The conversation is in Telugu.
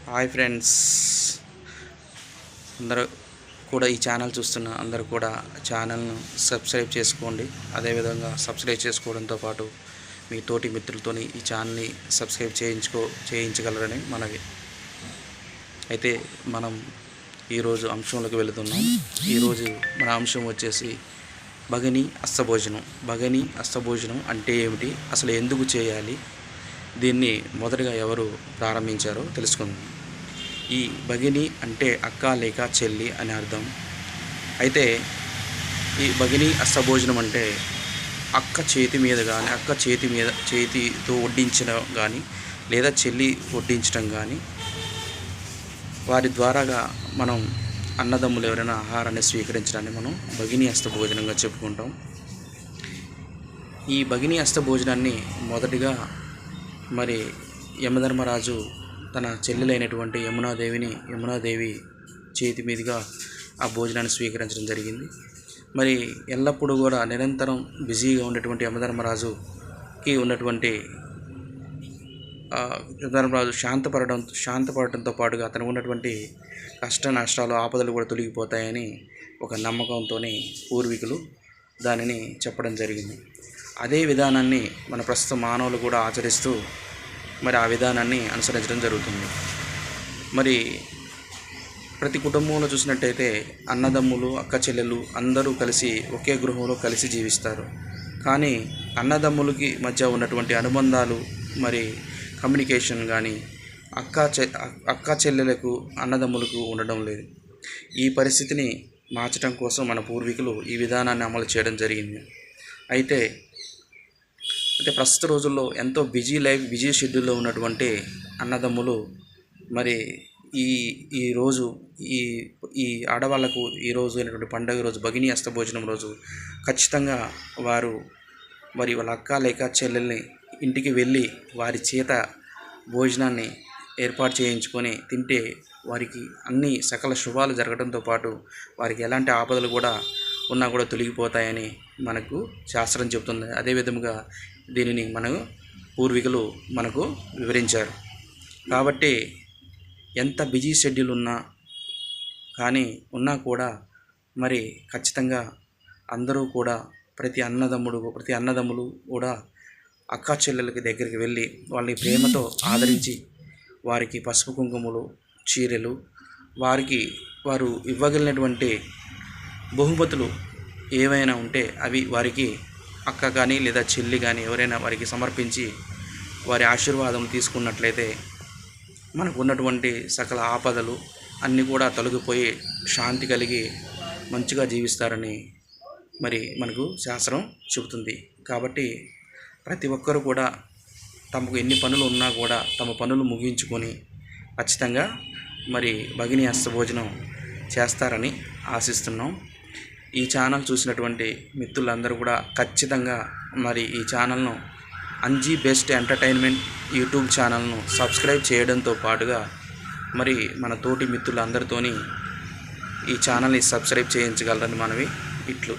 హాయ్ ఫ్రెండ్స్, అందరూ కూడా ఈ ఛానల్ చూస్తున్న అందరూ కూడా ఛానల్ను సబ్స్క్రైబ్ చేసుకోండి. అదేవిధంగా సబ్స్క్రైబ్ చేసుకోవడంతో పాటు మీ తోటి మిత్రులతోని ఈ ఛానల్ని సబ్స్క్రైబ్ చేయించగలరని మనవి. అయితే మనం ఈరోజు అంశంలోకి వెళుతున్నాం. ఈరోజు మన అంశం వచ్చేసి భగిని అస్తభోజనం. భగిని అస్తభోజనం అంటే ఏమిటి, అసలు ఎందుకు చేయాలి, దీన్ని మొదటగా ఎవరు ప్రారంభించారో తెలుసుకుందాం. ఈ భగిని అంటే అక్క లేక చెల్లి అని అర్థం. అయితే ఈ భగిని అస్తభోజనం అంటే అక్క చేతి మీద కానీ, చేతితో వడ్డించడం కానీ, లేదా చెల్లి వడ్డించడం కానీ, వారి ద్వారాగా మనం అన్నదమ్ములు ఎవరైనా ఆహారాన్ని స్వీకరించడాన్ని మనం భగిని అస్తభోజనంగా చెప్పుకుంటాం. ఈ భగిని అస్తభోజనాన్ని మొదటిగా మరి యమధర్మరాజు తన చెల్లెలైనటువంటి యమునాదేవి చేతి మీదుగా ఆ భోజనాన్ని స్వీకరించడం జరిగింది. మరి ఎల్లప్పుడూ కూడా నిరంతరం బిజీగా ఉండేటువంటి యమధర్మరాజుకి ఉన్నటువంటి యమధర్మరాజు శాంతపడటంతో పాటుగా అతను ఉన్నటువంటి కష్ట నష్టాలు ఆపదలు కూడా తొలగిపోతాయని ఒక నమ్మకంతో పూర్వీకులు దానిని చెప్పడం జరిగింది. అదే విధానాన్ని మన ప్రస్తుత మానవులు కూడా ఆచరిస్తూ మరి ఆ విధానాన్ని అనుసరించడం జరుగుతుంది. మరి ప్రతి కుటుంబంలో చూసినట్టయితే అన్నదమ్ములు, అక్క చెల్లెలు అందరూ కలిసి ఒకే గృహంలో కలిసి జీవిస్తారు. కానీ అన్నదమ్ములకి మధ్య ఉన్నటువంటి అనుబంధాలు, మరి కమ్యూనికేషన్ కానీ అక్క చెల్లెలకు అన్నదమ్ములకు ఉండడం లేదు. ఈ పరిస్థితిని మార్చడం కోసం మన పూర్వీకులు ఈ విధానాన్ని అమలు చేయడం జరిగింది. అయితే ప్రస్తుత రోజుల్లో ఎంతో బిజీ షెడ్యూల్లో ఉన్నటువంటి అన్నదమ్ములు మరి ఈరోజు ఈ ఆడవాళ్లకు ఈరోజు అయినటువంటి పండుగ రోజు భగిని అస్తభోజనం రోజు ఖచ్చితంగా వారు మరి వాళ్ళ అక్క లేక చెల్లెల్ని ఇంటికి వెళ్ళి వారి చేత భోజనాన్ని ఏర్పాటు చేయించుకొని తింటే వారికి అన్ని సకల శుభాలు జరగడంతో పాటు వారికి ఎలాంటి ఆపదలు కూడా ఉన్నా కూడా తొలగిపోతాయని మనకు శాస్త్రం చెబుతుంది. అదేవిధంగా దీనిని పూర్వీకులు మనకు వివరించారు. కాబట్టి ఎంత బిజీ షెడ్యూల్ ఉన్నా కూడా మరి ఖచ్చితంగా అందరూ కూడా ప్రతి అన్నదమ్ములు కూడా అక్కా చెల్లెలకి దగ్గరికి వెళ్ళి వాళ్ళని ప్రేమతో ఆదరించి వారికి పసుపు కుంకుమలు, చీరలు, వారు ఇవ్వగలిగినటువంటి బహుమతులు ఏవైనా ఉంటే అవి వారికి అక్క కానీ లేదా చెల్లి కానీ ఎవరైనా వారికి సమర్పించి వారి ఆశీర్వాదం తీసుకున్నట్లయితే మనకు ఉన్నటువంటి సకల ఆపదలు అన్నీ కూడా తొలగిపోయి శాంతి కలిగి మంచిగా జీవిస్తారని మరి మనకు శాస్త్రం చెబుతుంది. కాబట్టి ప్రతి ఒక్కరూ కూడా తమకు ఎన్ని పనులు ఉన్నా కూడా తమ పనులు ముగించుకొని ఖచ్చితంగా మరి భగిని అస్తభోజనం చేస్తారని ఆశిస్తున్నాం. ఈ ఛానల్ చూసినటువంటి మిత్రులందరూ కూడా ఖచ్చితంగా మరి ఈ ఛానల్ను అంజీ బెస్ట్ ఎంటర్టైన్మెంట్ యూట్యూబ్ ఛానల్ను సబ్స్క్రైబ్ చేయడంతో పాటుగా మరి మన తోటి మిత్రులందరితోని ఈ ఛానల్ని సబ్స్క్రైబ్ చేయించగలరని మనవి. ఇట్లు